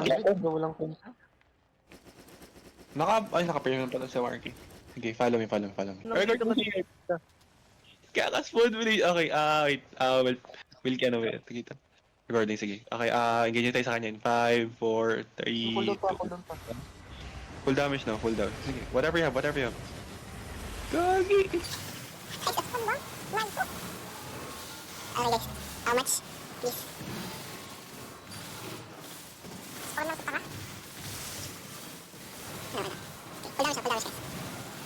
Gilid, walang punta. Naka-pair na pala sa Marky. Sige, follow me. Nakikita Record mo kasi. siya. Kaka-spawn mo rin. Okay, wait. Will ka na wait. Kita. Recording, sige. Okay, engage tayo sa kanya. 5, 4, 3, Cool down pa, 2. cool down pa. Full damage now, full down. Sige, whatever you have. Gagi! Guys, how much? Please. Spawn lang sa taka. Okay. Full damage guys.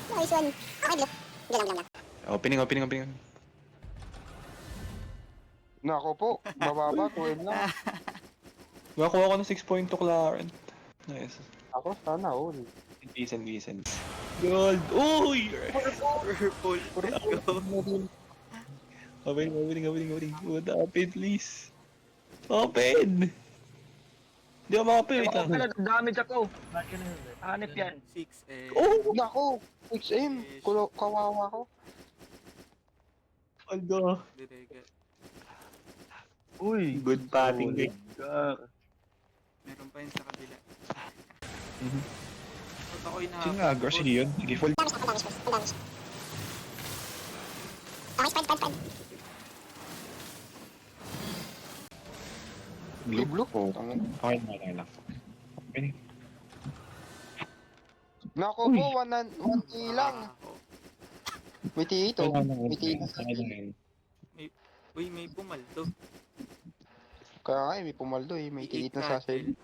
Nice one. Okay, blue. Lang. Opening. Nako po, bababa, 2M lang. Nakakuha ko ng 6 point to Clarent. Nice. Ako, sana all. Decent. Gold! Uy! Purple. Let's go. Opening. Would open, please. Open! Hindi ako makapen, wait Ako lang. pala, damage ako. Hanip yan. 6 eh. Oh! Nako, 6M. Kawawa ko. Aldo. Direga. Uy, Good batting, guys. Meron pa yun sa kabila. Mhm. Pag ako'y Sige nga, aggressive yun. Sige, full. Damage first. Full damage. Okay, spread. Blue. Blue ko. Tangin. Okay lang. Opening. Nako po, 1T lang. May tito. May tito. Uy, may pumaldo. Kaya nga, may pumaldo eh. May tito sa side.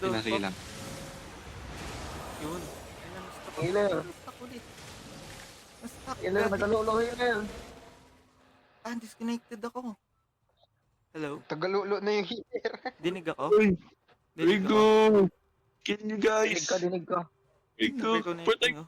Pinasay lang. Yun. Ay, na-stuck. Healer. Na-stuck ulit. Na-stuck. Healer, nagalulo healer. Disconnected ako. Hello? Tagalulo na yung healer. Dinig ako? Uy! Dinig ako? Rigo! Can you guys? Dinig ka. Rigo! Reconnecting, Protect oh.